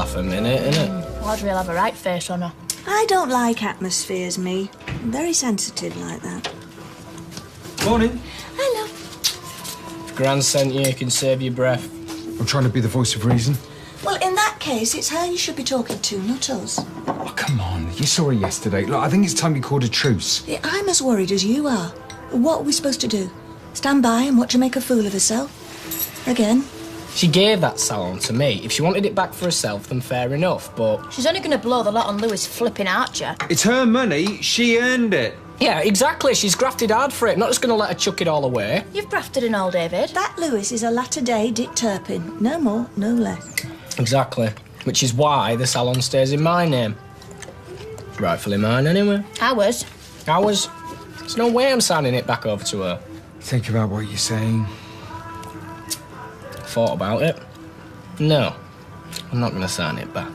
laugh a minute, innit? Audrey will have a right face on her. I don't like atmospheres, me. I'm very sensitive like that. Morning. Hello. If Gran sent you can save your breath. I'm trying to be the voice of reason. Well, in that case, it's her you should be talking to, not us. Oh, come on. You saw her yesterday. Look, I think it's time you called a truce. Yeah, I'm as worried as you are. What are we supposed to do? Stand by and watch her make a fool of herself? Again? She gave that salon to me. If she wanted it back for herself, then fair enough, but... She's only going to blow the lot on Louis flipping Archer. It's her money. She earned it. Yeah, exactly. She's grafted hard for it. Not just going to let her chuck it all away. You've grafted and all, David. That Louis is a latter-day Dick Turpin. No more, no less. Exactly. Which is why the salon stays in my name. Rightfully mine, anyway. Ours. Ours. There's no way I'm signing it back over to her. Think about what you're saying. Thought about it. No, I'm not going to sign it back.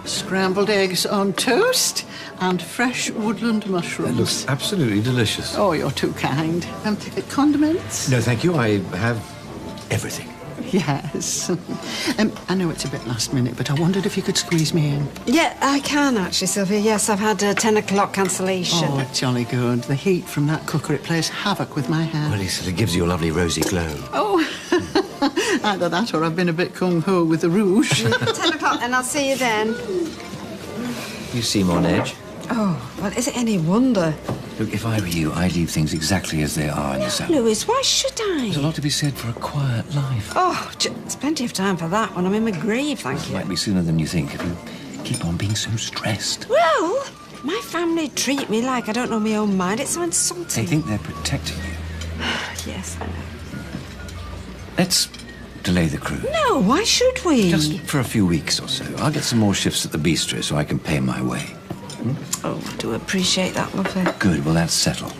Scrambled eggs on toast and fresh woodland mushrooms. That looks absolutely delicious. Oh, you're too kind. Condiments? No, thank you. I have everything. Yes. I know it's a bit last minute, but I wondered if you could squeeze me in. Yeah, I can actually, Sylvia. Yes, I've had a 10 o'clock cancellation. Oh, jolly good. The heat from that cooker, it plays havoc with my hair. Well, it gives you a lovely rosy glow. Oh, either that or I've been a bit gung-ho with the rouge. 10 o'clock, and I'll see you then. You seem on edge. Oh, well, is it any wonder? Look, if I were you, I'd leave things exactly as they are in the salon. Louis, why should I? There's a lot to be said for a quiet life. Oh, there's plenty of time for that when I'm in my grave, thank you. Might be sooner than you think if you keep on being so stressed. Well, my family treat me like I don't know my own mind. It's so insulting. They think they're protecting you. Yes, I know. Let's delay the cruise. No, why should we? Just for a few weeks or so. I'll get some more shifts at the bistro so I can pay my way. Oh, I do appreciate that, lovely. Good, well, that's settled.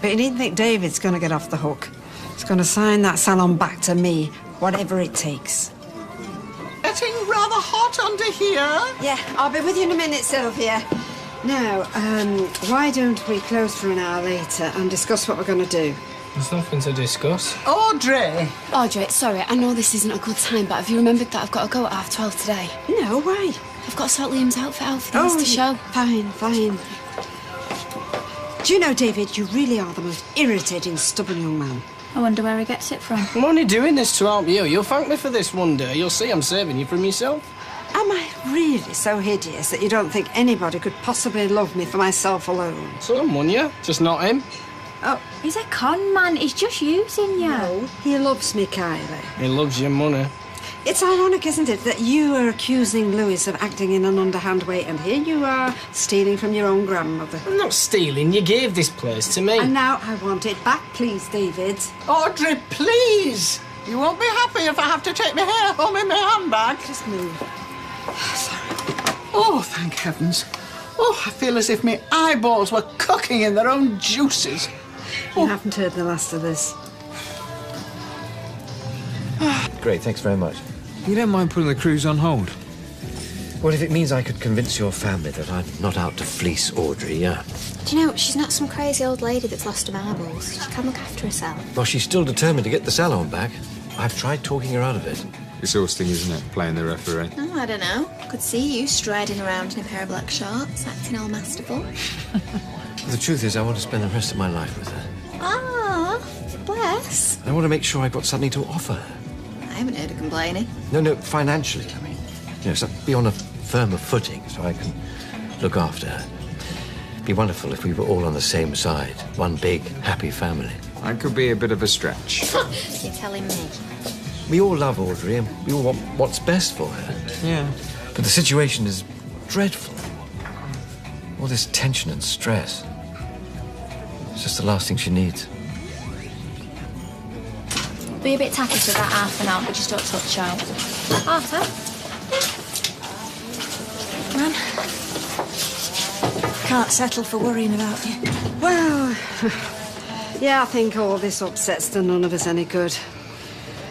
But you needn't think David's going to get off the hook. He's going to sign that salon back to me, whatever it takes. Getting rather hot under here. Yeah, I'll be with you in a minute, Sylvia. Now, why don't we close for an hour later and discuss what we're going to do? There's nothing to discuss. Audrey! Audrey, sorry, I know this isn't a good time, but have you remembered that I've got to go at 12:30 today? No, why? I've got to sort Liam's outfit out for the Easter show. Fine, fine. Do you know, David, you really are the most irritating, stubborn young man. I wonder where he gets it from. I'm only doing this to help you. You'll thank me for this one day. You'll see I'm saving you from yourself. Am I really so hideous that you don't think anybody could possibly love me for myself alone? Someone, yeah. Just not him. Oh, He's a con man. He's just using you. no, he loves me, Kylie. He loves your money. It's ironic, isn't it, that you are accusing Louis of acting in an underhand way, and here you are stealing from your own grandmother. I'm not stealing. You gave this place to me. And now I want it back, please, David. Audrey, please! You won't be happy if I have to take my hair home in my handbag. Just move. Sorry. Oh, thank heavens. Oh, I feel as if my eyeballs were cooking in their own juices. You haven't heard the last of this. Great, thanks very much. You don't mind putting the cruise on hold? Well, if it means I could convince your family that I'm not out to fleece Audrey, yeah. Do you know, she's not some crazy old lady that's lost her marbles. She can look after herself. Well, she's still determined to get the salon back. I've tried talking her out of it. Exhausting, isn't it, playing the referee? Oh, I don't know. Could see you striding around in a pair of black shorts, acting all masterful. The truth is, I want to spend the rest of my life with her. Ah, bless. I want to make sure I've got something to offer her. I haven't heard her complaining. No, financially, I mean. You know, so be on a firmer footing so I can look after her. It'd be wonderful if we were all on the same side. One big, happy family. That could be a bit of a stretch. You're telling me. We all love Audrey and we all want what's best for her. Yeah. But the situation is dreadful. All this tension and stress. It's just the last thing she needs. Be a bit tacky for that half an hour, but just don't touch out. Arthur? Come on. Can't settle for worrying about you. Well, yeah, I think all this upset's done none of us any good.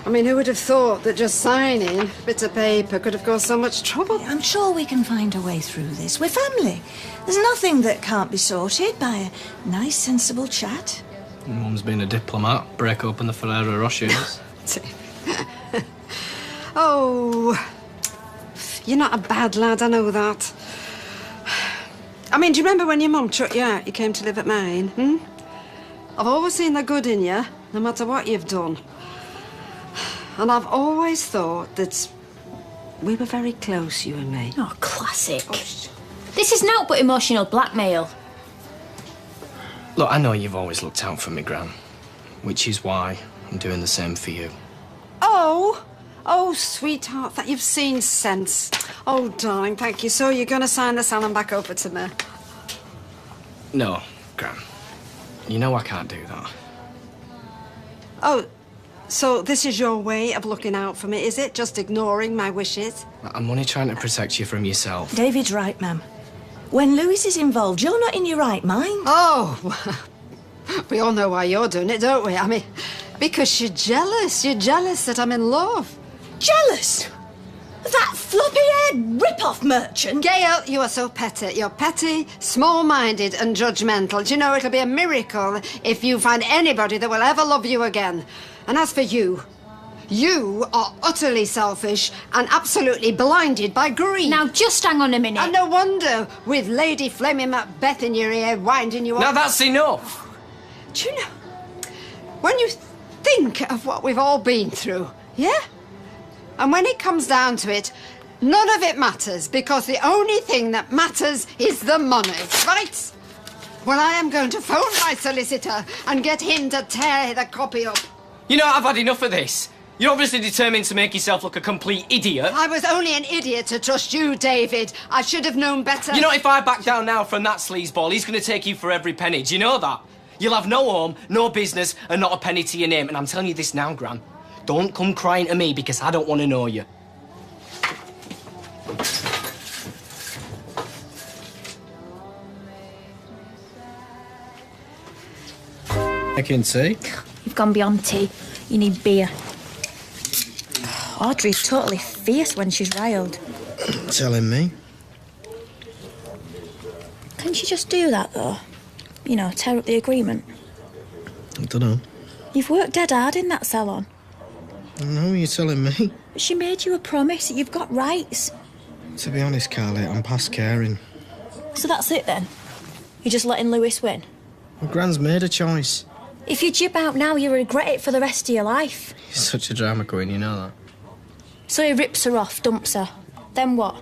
I mean, who would have thought that just signing a bit of paper could have caused so much trouble? I'm sure we can find a way through this. We're family. There's nothing that can't be sorted by a nice, sensible chat. Mum's been a diplomat. Break open the Ferrero Rochers. Oh, you're not a bad lad, I know that. I mean, do you remember when your mum took you out, you came to live at mine, I've always seen the good in you, no matter what you've done. And I've always thought that we were very close, you and me. Oh, classic. This is naught but emotional blackmail. Look, I know you've always looked out for me, Gran, which is why I'm doing the same for you. Oh, sweetheart, that you've seen sense. Oh, darling, thank you. So you're going to sign the salon back over to me? No, Gran. You know I can't do that. Oh, so this is your way of looking out for me, is it? Just ignoring my wishes? I'm only trying to protect you from yourself. David's right, ma'am. When Louis is involved, you're not in your right mind. Oh, we all know why you're doing it, don't we? I mean, because you're jealous. You're jealous that I'm in love. Jealous? That floppy-haired rip-off merchant? Gail, you are so petty. You're petty, small-minded and judgmental. Do you know, it'll be a miracle if you find anybody that will ever love you again. And as for you, you are utterly selfish and absolutely blinded by greed. Now, just hang on a minute. And no wonder, with Lady Flaming Macbeth in your ear, winding you up. Now that's enough! Do you know, when you think of what we've all been through, yeah? And when it comes down to it, none of it matters, because the only thing that matters is the money, right? Well, I am going to phone my solicitor and get him to tear the copy up. You know, I've had enough of this. You're obviously determined to make yourself look a complete idiot. I was only an idiot to trust you, David. I should have known better. You know, if I back down now from that sleazeball, he's going to take you for every penny. Do you know that? You'll have no home, no business, and not a penny to your name. And I'm telling you this now, Gran. Don't come crying to me because I don't want to know you. Making tea? You've gone beyond tea. You need beer. Audrey's totally fierce when she's riled. Telling me. Can't you just do that, though? You know, tear up the agreement. I don't know. You've worked dead hard in that salon. No, you're telling me. But she made you a promise that you've got rights. To be honest, Carly, I'm past caring. So that's it, then? You're just letting Louis win? Well, Gran's made a choice. If you jib out now, you'll regret it for the rest of your life. You're such a drama queen, you know that. So he rips her off, dumps her. Then what?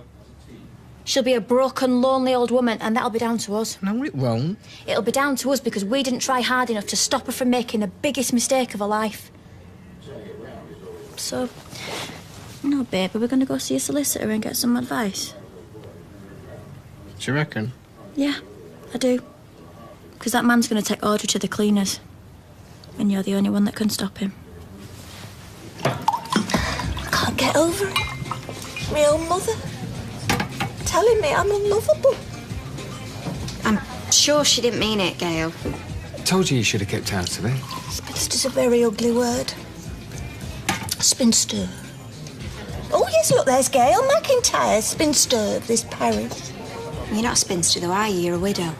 She'll be a broken, lonely old woman, and that'll be down to us. No, it won't. It'll be down to us because we didn't try hard enough to stop her from making the biggest mistake of her life. So, you know, babe, are we going to go see a solicitor and get some advice? Do you reckon? Yeah, I do. Because that man's going to take Audrey to the cleaners. And you're the only one that can stop him. Can't get over it. My own mother telling me I'm unlovable. I'm sure she didn't mean it, Gail. Told you should have kept out of it. Spinster's a very ugly word. Spinster. Oh, yes, look, there's Gail McIntyre, spinster of this parish. You're not a spinster, though, are you? You're a widow.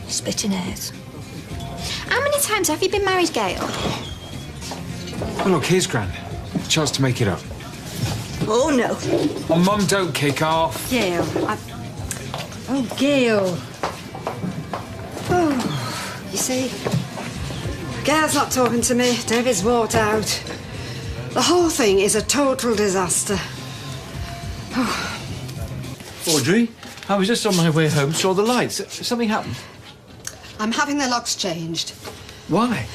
Splitting hairs. How many times have you been married, Gail? Well, look, here's Gran. Chance to make it up. Oh, no. Oh, Mum, don't kick off. Gail, Oh, Gail. Oh, you see, Gail's not talking to me. David's walked out. The whole thing is a total disaster. Audrey, I was just on my way home, saw the lights. Something happened. I'm having the locks changed. Why?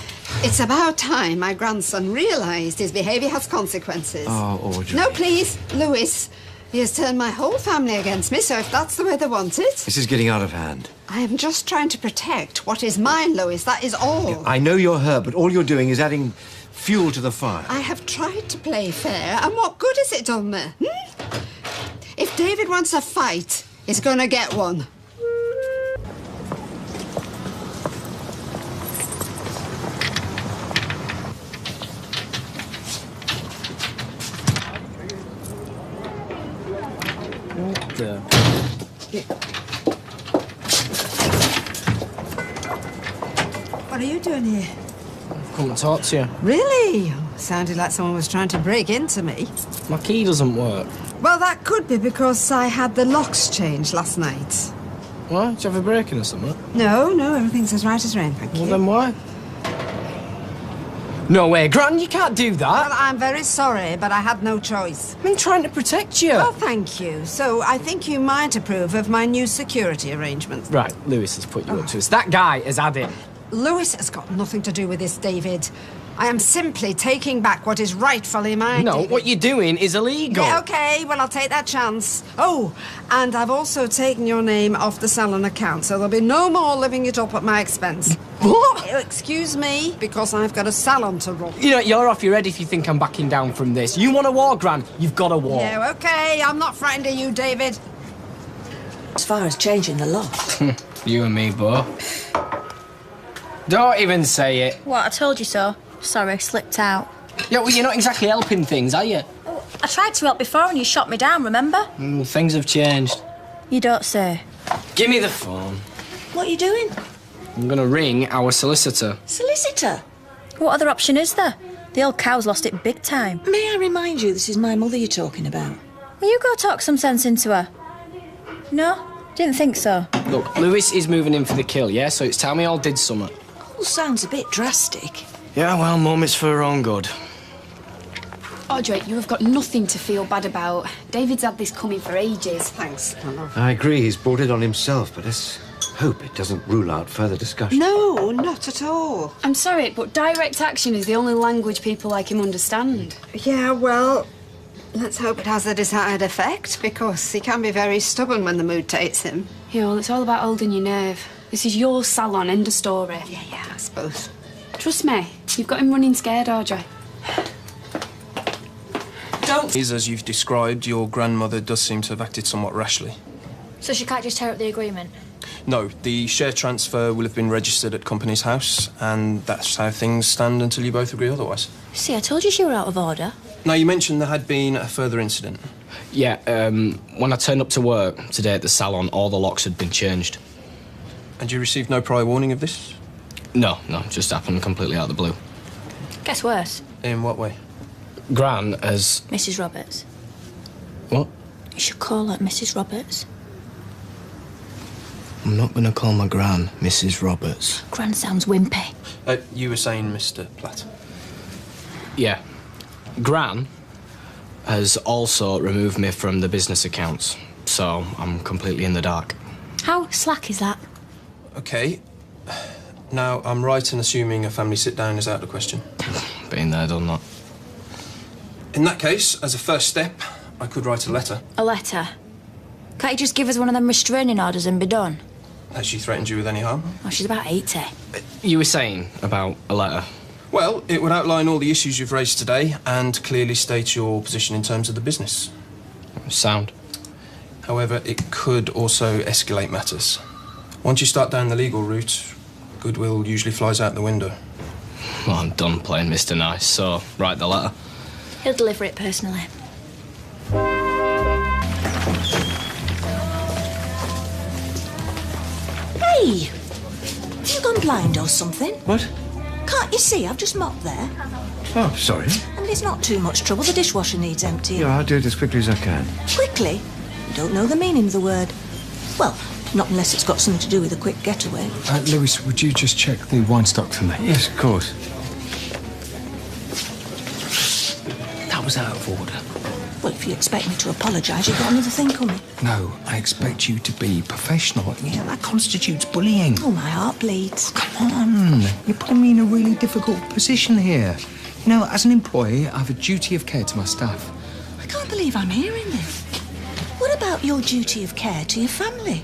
It's about time my grandson realised his behaviour has consequences. Oh, Audrey. No, please, Louis. He has turned my whole family against me, so if that's the way they want it... This is getting out of hand. I am just trying to protect what is mine, Louis, that is all. I know you're hurt, but all you're doing is adding fuel to the fire. I have tried to play fair, and what good has it done me? If David wants a fight, he's going to get one. What are you doing here? Come and talk to you. Really? Oh, Sounded like someone was trying to break into me. My key doesn't work. Well, that could be because I had the locks changed last night. What? Did you have a break-in or something? No, everything's as right as rain, thank you. Well, then why? No way, Gran, you can't do that. Well, I'm very sorry, but I had no choice. I've been trying to protect you. Oh, thank you. So I think you might approve of my new security arrangements. Right, Lewis has put you up to us. That guy has had it. Lewis has got nothing to do with this, David. I am simply taking back what is rightfully mine. No, David. what you're doing is illegal. Yeah, OK, well, I'll take that chance. Oh, and I've also taken your name off the salon account, so there'll be no more living it up at my expense. What? Excuse me, because I've got a salon to run. You know, you're off your head if you think I'm backing down from this. You want a war, Gran? You've got a war. Yeah, OK, I'm not frightened of you, David. As far as changing the lock. You and me, Bo. Don't even say it. What, I told you so. Sorry, slipped out. Yeah, well, you're not exactly helping things, are you? Oh, I tried to help before and you shot me down, remember? Things have changed. You don't say. Give me the phone. What are you doing? I'm gonna ring our solicitor. Solicitor? What other option is there? The old cow's lost it big time. May I remind you this is my mother you're talking about? Will you go talk some sense into her? No? Didn't think so. Look, Lewis is moving in for the kill, yeah? So it's time we all did something. All sounds a bit drastic. Yeah, well, Mum, it's for her own good. Audrey, you have got nothing to feel bad about. David's had this coming for ages. Thanks, love. I agree, he's brought it on himself, but let's hope it doesn't rule out further discussion. No, not at all. I'm sorry, but direct action is the only language people like him understand. Yeah, well, let's hope it has the desired effect, because he can be very stubborn when the mood takes him. Yeah, well, it's all about holding your nerve. This is your salon, end of story. Yeah, I suppose. Trust me, you've got him running scared, Audrey. Don't. As you've described, your grandmother does seem to have acted somewhat rashly. So she can't just tear up the agreement? No, the share transfer will have been registered at Company's House, and that's how things stand until you both agree otherwise. See, I told you she were out of order. Now, you mentioned there had been a further incident. Yeah, when I turned up to work today at the salon, all the locks had been changed. And you received no prior warning of this? No, just happened completely out of the blue. Gets worse. In what way? Gran has... Mrs. Roberts. What? You should call her Mrs. Roberts. I'm not going to call my Gran Mrs. Roberts. Gran sounds wimpy. You were saying Mr. Platt. Yeah. Gran has also removed me from the business accounts, so I'm completely in the dark. How slack is that? OK. Now, I'm right in assuming a family sit-down is out of the question. Been there, done that. In that case, as a first step, I could write a letter. A letter? Can't you just give us one of them restraining orders and be done? Has she threatened you with any harm? Oh, she's about 80. You were saying about a letter? Well, it would outline all the issues you've raised today and clearly state your position in terms of the business. Sound. However, it could also escalate matters. Once you start down the legal route, goodwill usually flies out the window. Well, I'm done playing Mr. Nice, so write the letter. He'll deliver it personally. Hey! Have you gone blind or something? What? Can't you see? I've just mopped there. Oh, sorry. And it's not too much trouble. The dishwasher needs emptying. Yeah, I'll do it as quickly as I can. Quickly? You don't know the meaning of the word. Well, not unless it's got something to do with a quick getaway. Lewis, would you just check the wine stock for me? Yes, of course. That was out of order. Well, if you expect me to apologise, you've got another thing coming. No, I expect you to be professional. Yeah, that constitutes bullying. Oh, my heart bleeds. Come on. You're putting me in a really difficult position here. You know, as an employee, I have a duty of care to my staff. I can't believe I'm hearing this. What about your duty of care to your family?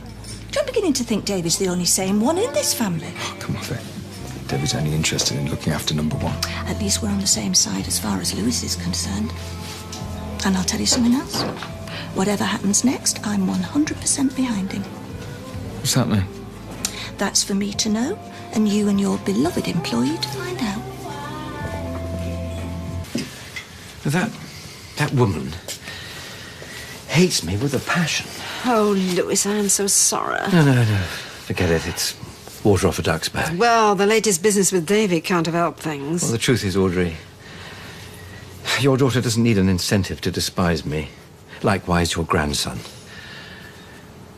I'm beginning to think David's the only sane one in this family. Oh, come off it. David's only interested in looking after number one. At least we're on the same side as far as Lewis is concerned. And I'll tell you something else. Whatever happens next, I'm 100% behind him. What's that mean? That's for me to know, and you and your beloved employee to find out. That woman hates me with a passion. Oh, Lewis, I am so sorry. No. Forget it. It's water off a duck's back. Well, the latest business with David can't have helped things. Well, the truth is, Audrey, Your daughter doesn't need an incentive to despise me. Likewise, your grandson.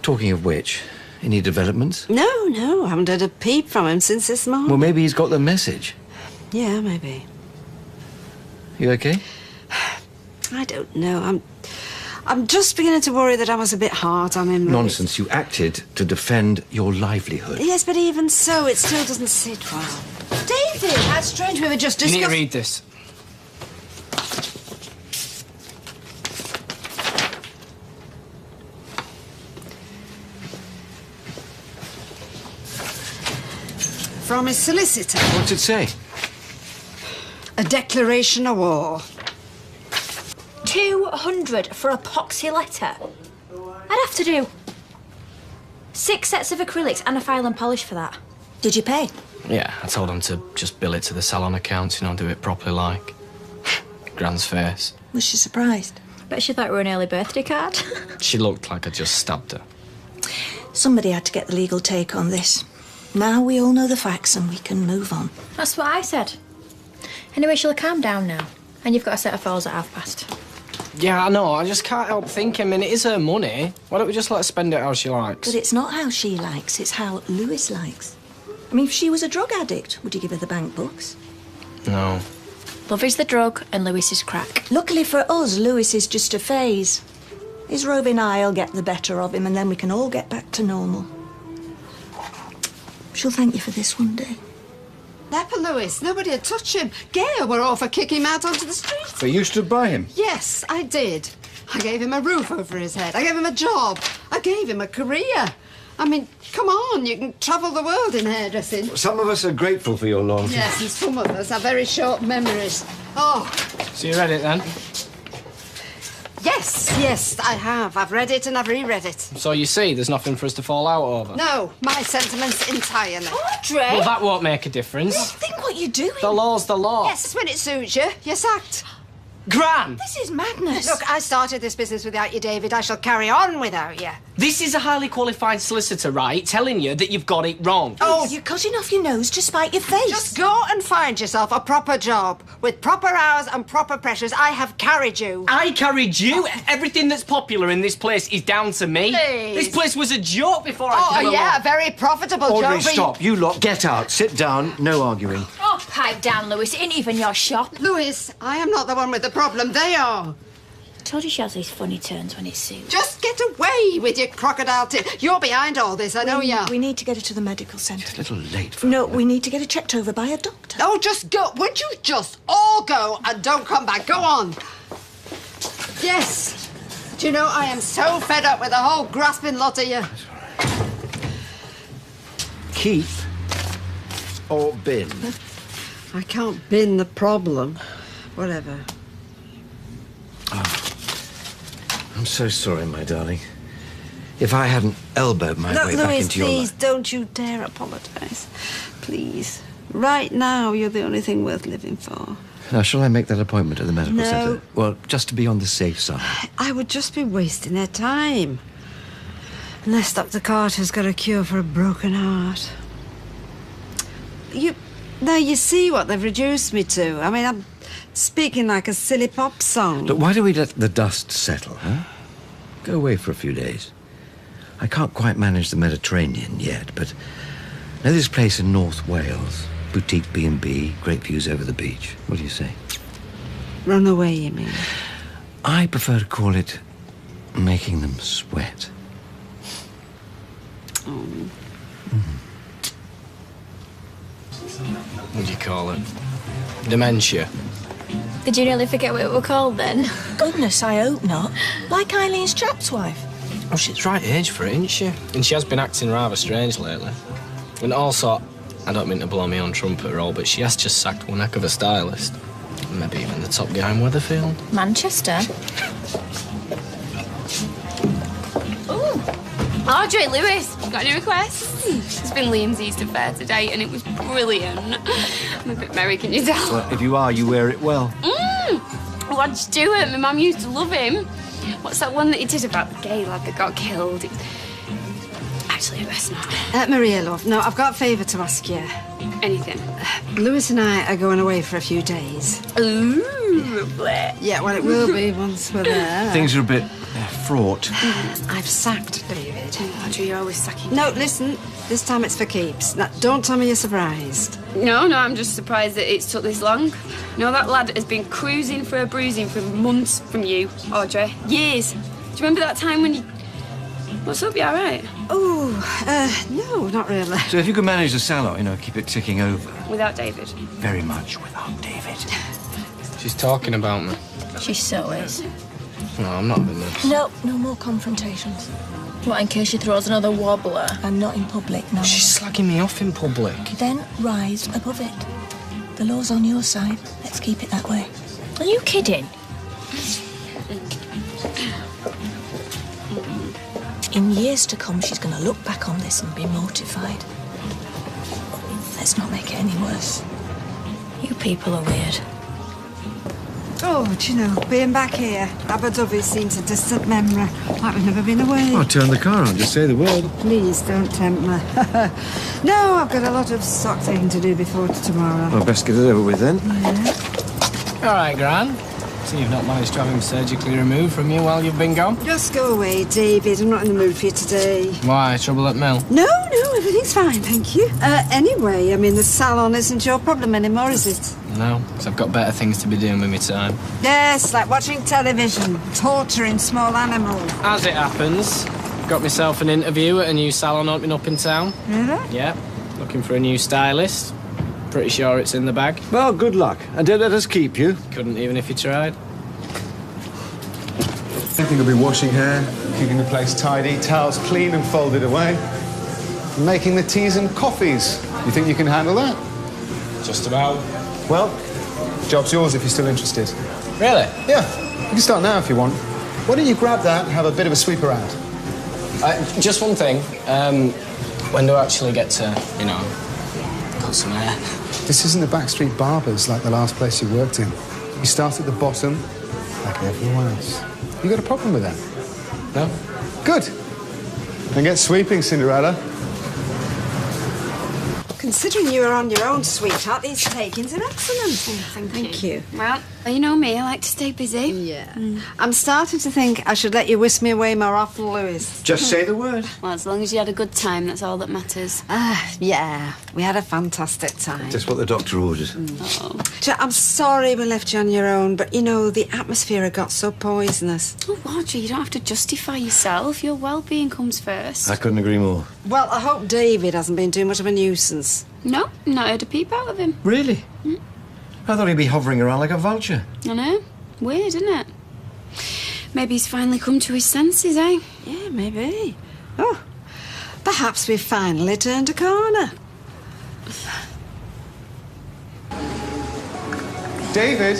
Talking of which, any developments? No, I haven't heard a peep from him since this morning. Well, maybe he's got the message. Yeah, maybe. You okay? I don't know. I'm just beginning to worry that I was a bit hard on him. Nonsense. You acted to defend your livelihood. Yes, but even so, it still doesn't sit well. David! That's strange. We were just discussing... You need to read this. From his solicitor. What's it say? A declaration of war. 200 for a poxy letter. I'd have to do 6 sets of acrylics and a file and polish for that. Did you pay? Yeah, I told him to just bill it to the salon accounts, you know, do it properly like. Gran's face. Was she surprised? Bet she thought it were an early birthday card. She looked like I just stabbed her. Somebody had to get the legal take on this. Now we all know the facts and we can move on. That's what I said. Anyway, she'll calm down now. And you've got a set of files at 5:30. Yeah, I know, I just can't help thinking, I mean, it is her money. Why don't we just let her spend it how she likes? But it's not how she likes, it's how Lewis likes. I mean, if she was a drug addict, would you give her the bank books? No. Love is the drug and Lewis is crack. Luckily for us, Lewis is just a phase. His roving eye will get the better of him and then we can all get back to normal. She'll thank you for this one day. Leper Lewis, nobody would touch him. Gail were all for kicking him out onto the street. But you stood by him. Yes, I did. I gave him a roof over his head. I gave him a job. I gave him a career. I mean, come on, you can travel the world in hairdressing. Some of us are grateful for your loyalty. Yes, and some of us have very short memories. Oh. So you read it then? Yes, I have. I've read it and I've reread it. So you see, there's nothing for us to fall out over? No, my sentiments entirely. Audrey! Well, that won't make a difference. Think what you're doing. The law's the law. Yes, when it suits you, you're sacked. Gran! This is madness. Look, I started this business without you, David. I shall carry on without you. This is a highly qualified solicitor, right? Telling you that you've got it wrong. Oh, you're cutting off your nose to spite your face. Just go and find yourself a proper job. With proper hours and proper pressures, I have carried you. I carried you. Everything that's popular in this place is down to me. Please. This place was a joke before I came yeah, along. a very profitable job. Audrey, stop. You lot, get out. Sit down. No arguing. Oh, pipe down, Lewis. It ain't even your shop. Lewis, I am not the one with the problem. They are. I told you she has these funny turns when it suits. Just get away with your crocodile tip. You're behind all this, I know you are. We need to get her to the medical centre. It's a little late for No, we need to get her checked over by a doctor. Oh, just go. Would you just all go and don't come back? Go on. Yes. Do you know, I am so fed up with the whole grasping lot of you. Keep or bin? I can't bin the problem. Whatever. I'm so sorry, my darling. If I hadn't elbowed my way back into your please, life... don't you dare apologise. Please. Right now, you're the only thing worth living for. Now, shall I make that appointment at the medical No. centre? Well, just to be on the safe side. I would just be wasting their time. Unless Dr. Carter's got a cure for a broken heart. Now you see what they've reduced me to. I mean, I'm speaking like a silly pop song. Look, why don't we let the dust settle, huh? Go away for a few days. I can't quite manage the Mediterranean yet, but I know this place in North Wales. Boutique B&B, great views over the beach. What do you say? Run away, you mean? I prefer to call it making them sweat. Oh. What do you call it? Dementia. Did you nearly forget what it were called then? Goodness, I hope not. Like Eileen's chap's wife. Oh, she's right age for it, isn't she? And she has been acting rather strange lately. And also, I don't mean to blow my own trumpet roll, but she has just sacked one heck of a stylist. Maybe even the top guy in Weatherfield. Manchester? Ooh. Audrey, Lewis, got any requests? It's been Liam's Easter fair today and it was brilliant. I'm a bit merry, can you tell? Well, if you are, you wear it well. Rod Stewart, my mum used to love him. What's that one that he did about the gay lad that got killed? Actually, I best not. Maria, love, no, I've got a favour to ask you. Anything. Lewis and I are going away for a few days. Ooh, lovely. Yeah, well, it will be once we're there. Things are a bit fraught. I've sacked David. Audrey, you're always sucking. No, listen, this time it's for keeps. Now, don't tell me you're surprised. No, I'm just surprised that it's took this long. No, that lad has been cruising for a bruising for months from you, Audrey. Years. Do you remember that time when you... What's up, you all right? Oh, no, not really. So if you could manage the salon, keep it ticking over. Without David? Very much without David. She's talking about me. She so is. No, I'm not having this. No more confrontations. What, in case she throws another wobbler? And not in public, no. She's slagging me off in public. Then rise above it. The law's on your side. Let's keep it that way. Are you kidding? In years to come, she's going to look back on this and be mortified. Let's not make it any worse. You people are weird. Oh, do you know, being back here, Abu Dhabi seems a distant memory, like we've never been away. Oh, turn the car on, just say the word. Please don't tempt me. No, I've got a lot of stock taking to do before tomorrow. Well, best get it over with then. Yeah. All right, Gran. So you've not managed to have him surgically removed from you while you've been gone? Just go away, David. I'm not in the mood for you today. Why? Trouble at mill? No, everything's fine, thank you. Anyway, I mean, the salon isn't your problem anymore, is it? No, because I've got better things to be doing with my time. Yes, like watching television, torturing small animals. As it happens, got myself an interview at a new salon opening up in town. Really? Yeah, looking for a new stylist. Pretty sure it's in the bag. Well, good luck. And don't let us keep you. Couldn't even if you tried. I think I'll be washing hair, keeping the place tidy, towels clean and folded away, and making the teas and coffees. You think you can handle that? Just about. Well, job's yours if you're still interested. Really? Yeah, you can start now if you want. Why don't you grab that and have a bit of a sweep around? Just one thing. When do I actually get to, cut some hair? This isn't the backstreet barbers like the last place you worked in. You start at the bottom, like everyone else. You got a problem with that? No. Good. Then get sweeping, Cinderella. Considering you were on your own, sweetheart, these takings are excellent. Thank you. Well, you know me, I like to stay busy. Yeah. I'm starting to think I should let you whisk me away more often, Lewis. Just say the word. Well, as long as you had a good time, that's all that matters. Yeah. We had a fantastic time. Just what the doctor ordered. I'm sorry we left you on your own, but, the atmosphere had got so poisonous. Oh, Audrey, you don't have to justify yourself. Your well-being comes first. I couldn't agree more. Well, I hope David hasn't been too much of a nuisance. No, not heard a peep out of him. Really? I thought he'd be hovering around like a vulture. I know. Weird, isn't it? Maybe he's finally come to his senses, eh? Yeah, maybe. Oh, perhaps we've finally turned a corner. David,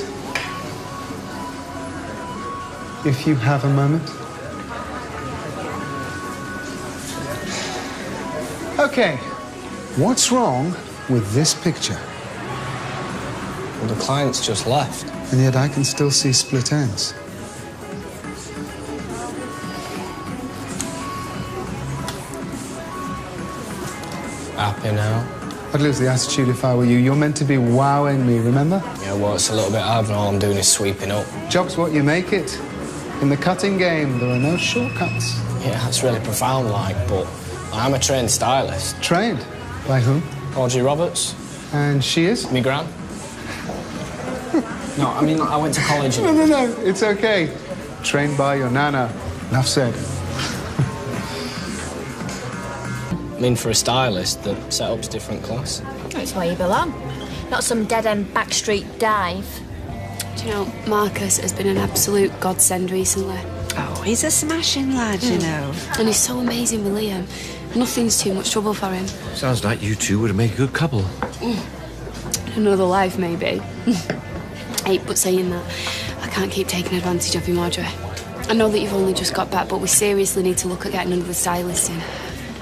if you have a moment. Okay, what's wrong with this picture? Well, the client's just left. And yet I can still see split ends. Happy now? I'd lose the attitude if I were you. You're meant to be wowing me, remember? Yeah, well, it's a little bit hard when all I'm doing is sweeping up. Job's what you make it. In the cutting game, there are no shortcuts. Yeah, that's really profound, but I'm a trained stylist. Trained? By whom? Audrey Roberts. And she is? Me gran. No, I mean, I went to college and... No, it's okay. Trained by your nana. Enough said. I mean, for a stylist, the setup's different class. That's where you belong. Not some dead-end backstreet dive. Do you know, Marcus has been an absolute godsend recently. Oh, he's a smashing lad, you know. And he's so amazing with Liam. Nothing's too much trouble for him. Sounds like you two would have made a good couple. Another life, maybe. Hey, but saying that, I can't keep taking advantage of you, Audrey. I know that you've only just got back, but we seriously need to look at getting another stylist in.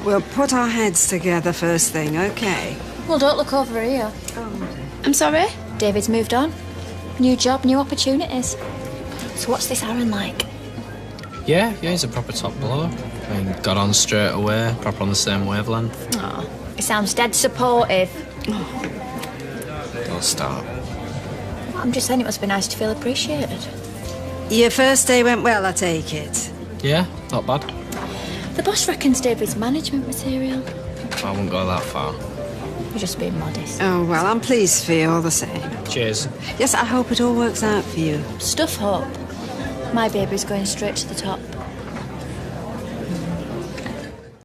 We'll put our heads together first thing, OK? Well, don't look over here. I'm sorry? David's moved on. New job, new opportunities. So what's this Aaron like? Yeah, he's a proper top bloke. I mean, got on straight away, proper on the same wavelength. Oh, he sounds dead supportive. Don't start. I'm just saying it must be nice to feel appreciated. Your first day went well, I take it. Yeah, not bad. The boss reckons David's management material. I wouldn't go that far. You're just being modest. Oh, well, I'm pleased for you all the same. Cheers. Yes, I hope it all works out for you. Stuff hope. My baby's going straight to the top.